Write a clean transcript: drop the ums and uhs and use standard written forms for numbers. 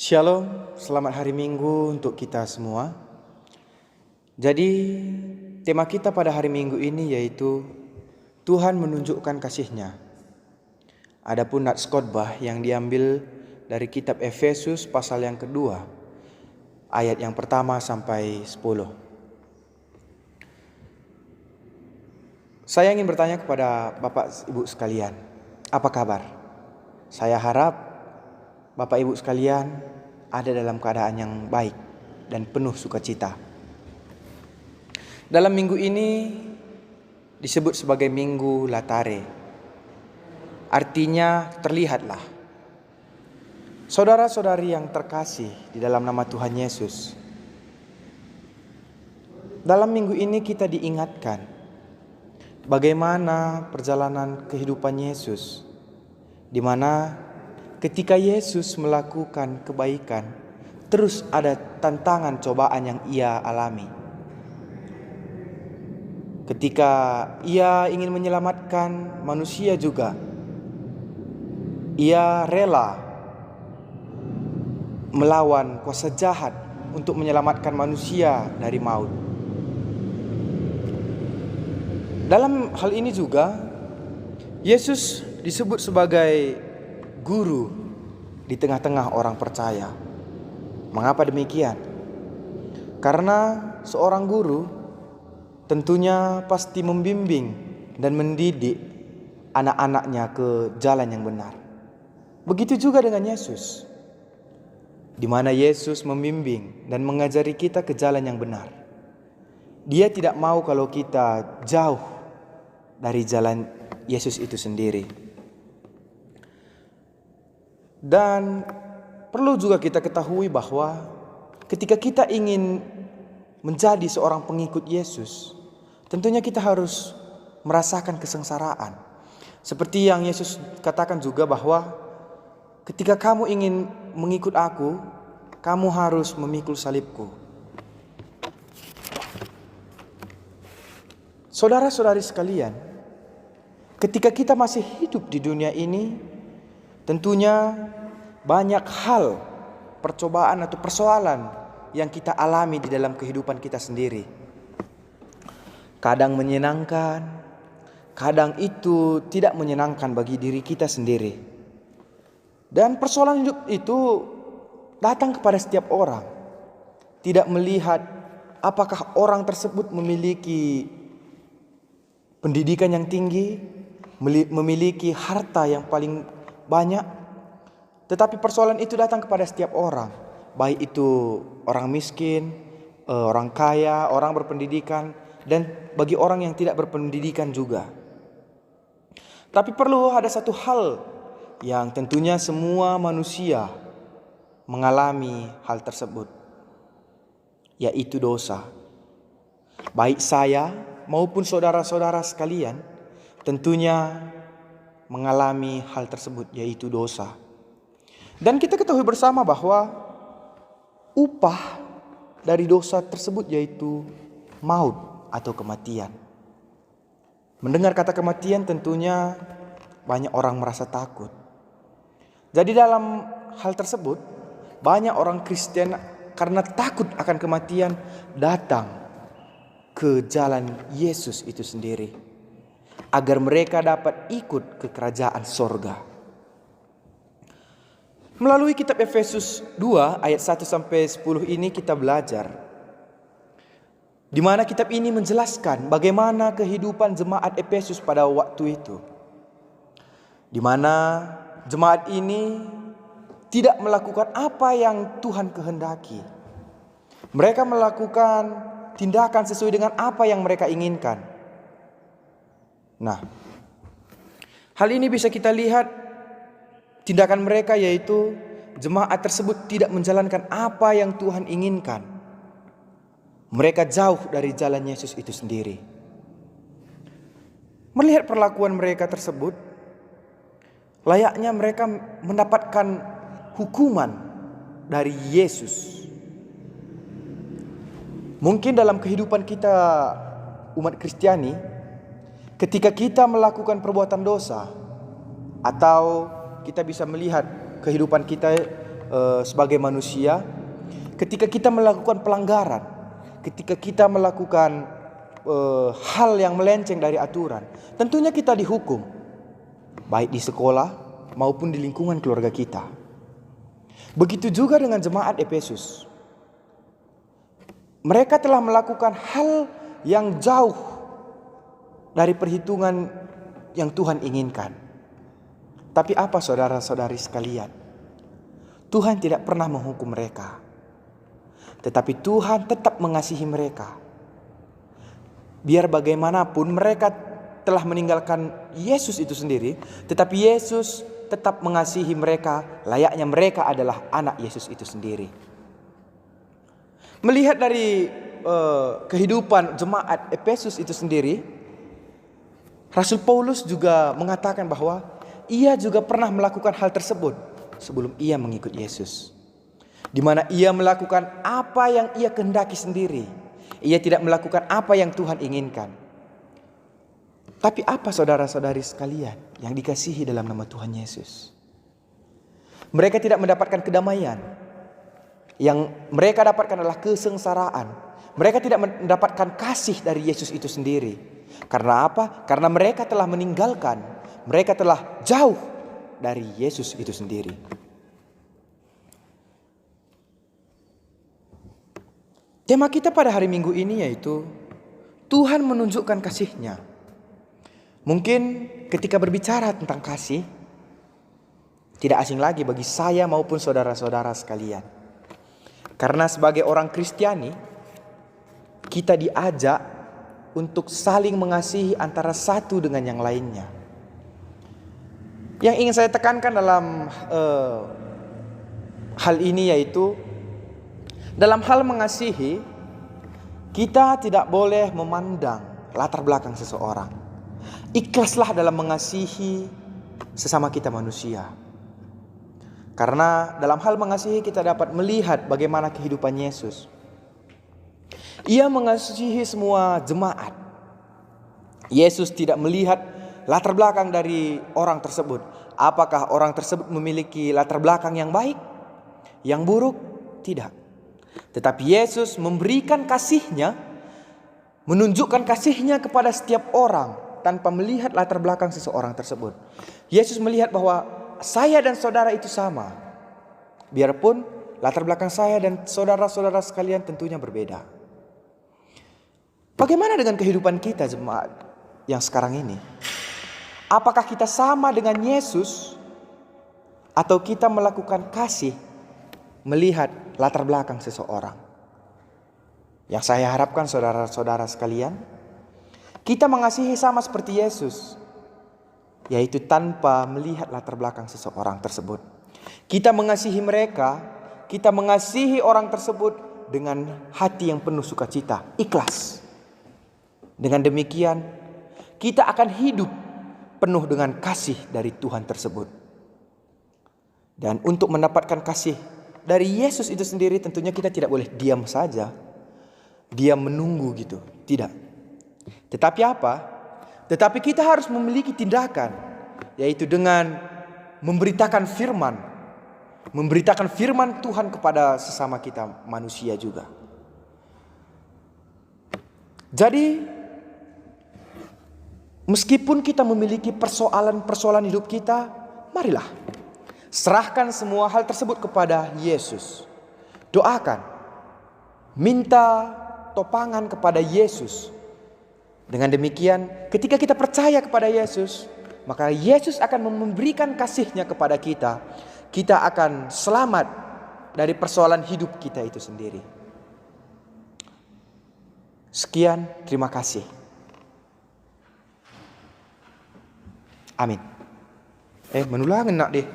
Shalom, selamat hari Minggu untuk kita semua. Jadi tema kita pada hari Minggu ini yaitu Tuhan menunjukkan kasih-Nya. Adapun nats khotbah yang diambil dari kitab Efesus pasal yang kedua, ayat yang pertama sampai 10. Saya ingin bertanya kepada Bapak Ibu sekalian, apa kabar? Saya harap Bapak Ibu sekalian ada dalam keadaan yang baik dan penuh sukacita. Dalam minggu ini disebut sebagai Minggu Latare. Artinya terlihatlah. Saudara-saudari yang terkasih di dalam nama Tuhan Yesus. Dalam minggu ini kita diingatkan bagaimana perjalanan kehidupan Yesus, di mana ketika Yesus melakukan kebaikan, terus ada tantangan cobaan yang ia alami. Ketika ia ingin menyelamatkan manusia juga, ia rela melawan kuasa jahat untuk menyelamatkan manusia dari maut. Dalam hal ini juga, Yesus disebut sebagai guru di tengah-tengah orang percaya. Mengapa demikian? Karena seorang guru tentunya pasti membimbing dan mendidik anak-anaknya ke jalan yang benar. Begitu juga dengan Yesus, di mana Yesus membimbing dan mengajari kita ke jalan yang benar. Dia tidak mau kalau kita jauh dari jalan Yesus itu sendiri. Dan perlu juga kita ketahui bahwa ketika kita ingin menjadi seorang pengikut Yesus, tentunya kita harus merasakan kesengsaraan. Seperti yang Yesus katakan juga bahwa ketika kamu ingin mengikut aku, kamu harus memikul salibku. Saudara-saudari sekalian, ketika kita masih hidup di dunia ini, tentunya banyak hal percobaan atau persoalan yang kita alami di dalam kehidupan kita sendiri. Kadang menyenangkan, kadang itu tidak menyenangkan bagi diri kita sendiri. Dan persoalan hidup itu datang kepada setiap orang. Tidak melihat apakah orang tersebut memiliki pendidikan yang tinggi, memiliki harta yang paling banyak, tetapi persoalan itu datang kepada setiap orang, baik itu orang miskin, orang kaya, orang berpendidikan, dan bagi orang yang tidak berpendidikan juga. Tapi perlu ada satu hal yang tentunya semua manusia mengalami hal tersebut, yaitu dosa. Baik saya maupun saudara-saudara sekalian tentunya mengalami hal tersebut, yaitu dosa. Dan kita ketahui bersama bahwa upah dari dosa tersebut yaitu maut atau kematian. Mendengar kata kematian tentunya banyak orang merasa takut. Jadi dalam hal tersebut banyak orang Kristen karena takut akan kematian datang ke jalan Yesus itu sendiri, agar mereka dapat ikut ke kerajaan sorga. Melalui kitab Efesus 2 ayat 1 sampai 10 ini kita belajar, di mana kitab ini menjelaskan bagaimana kehidupan jemaat Efesus pada waktu itu. Di mana jemaat ini tidak melakukan apa yang Tuhan kehendaki. Mereka melakukan tindakan sesuai dengan apa yang mereka inginkan. Nah, hal ini bisa kita lihat tindakan mereka, yaitu jemaat tersebut tidak menjalankan apa yang Tuhan inginkan. Mereka jauh dari jalan Yesus itu sendiri. Melihat perlakuan mereka tersebut, layaknya mereka mendapatkan hukuman dari Yesus. Mungkin dalam kehidupan kita umat Kristiani, ketika kita melakukan perbuatan dosa, atau kita bisa melihat kehidupan kita sebagai manusia, ketika kita melakukan pelanggaran, ketika kita melakukan hal yang melenceng dari aturan, tentunya kita dihukum, baik di sekolah maupun di lingkungan keluarga kita. Begitu juga dengan jemaat Efesus. Mereka telah melakukan hal yang jauh dari perhitungan yang Tuhan inginkan. Tapi apa saudara-saudari sekalian? Tuhan tidak pernah menghukum mereka. Tetapi Tuhan tetap mengasihi mereka. Biar bagaimanapun mereka telah meninggalkan Yesus itu sendiri, tetapi Yesus tetap mengasihi mereka, layaknya mereka adalah anak Yesus itu sendiri. Melihat dari kehidupan jemaat Efesus itu sendiri, Rasul Paulus juga mengatakan bahwa ia juga pernah melakukan hal tersebut sebelum ia mengikut Yesus, di mana ia melakukan apa yang ia kehendaki sendiri. Ia tidak melakukan apa yang Tuhan inginkan. Tapi apa saudara-saudari sekalian yang dikasihi dalam nama Tuhan Yesus? Mereka tidak mendapatkan kedamaian. Yang mereka dapatkan adalah kesengsaraan. Mereka tidak mendapatkan kasih dari Yesus itu sendiri. Karena apa? Karena mereka telah meninggalkan, mereka telah jauh dari Yesus itu sendiri. Tema kita pada hari Minggu ini yaitu Tuhan menunjukkan kasih-Nya. Mungkin ketika berbicara tentang kasih, tidak asing lagi bagi saya maupun saudara-saudara sekalian. Karena sebagai orang Kristiani, kita diajak untuk saling mengasihi antara satu dengan yang lainnya. Yang ingin saya tekankan dalam hal ini yaitu, dalam hal mengasihi, kita tidak boleh memandang latar belakang seseorang. Ikhlaslah dalam mengasihi sesama kita manusia. Karena dalam hal mengasihi kita dapat melihat bagaimana kehidupan Yesus. Ia mengasihi semua jemaat. Yesus tidak melihat latar belakang dari orang tersebut. Apakah orang tersebut memiliki latar belakang yang baik, yang buruk? Tidak. Tetapi Yesus memberikan kasih-Nya, menunjukkan kasih-Nya kepada setiap orang tanpa melihat latar belakang seseorang tersebut. Yesus melihat bahwa saya dan saudara itu sama. Biarpun latar belakang saya dan saudara-saudara sekalian tentunya berbeda. Bagaimana dengan kehidupan kita jemaat yang sekarang ini? Apakah kita sama dengan Yesus atau kita melakukan kasih melihat latar belakang seseorang? Yang saya harapkan saudara-saudara sekalian, kita mengasihi sama seperti Yesus, yaitu tanpa melihat latar belakang seseorang tersebut. Kita mengasihi mereka, kita mengasihi orang tersebut dengan hati yang penuh sukacita, ikhlas. Dengan demikian, kita akan hidup penuh dengan kasih dari Tuhan tersebut. Dan untuk mendapatkan kasih dari Yesus itu sendiri, tentunya kita tidak boleh diam saja, diam menunggu gitu, tidak. Tetapi apa? Tetapi kita harus memiliki tindakan, yaitu dengan memberitakan firman. Memberitakan firman Tuhan kepada sesama kita manusia juga. Jadi, meskipun kita memiliki persoalan-persoalan hidup kita, marilah serahkan semua hal tersebut kepada Yesus. Doakan, minta topangan kepada Yesus. Dengan demikian, ketika kita percaya kepada Yesus, maka Yesus akan memberikan kasih-Nya kepada kita. Kita akan selamat dari persoalan hidup kita itu sendiri. Sekian, terima kasih. Amin. Menulangan nak deh.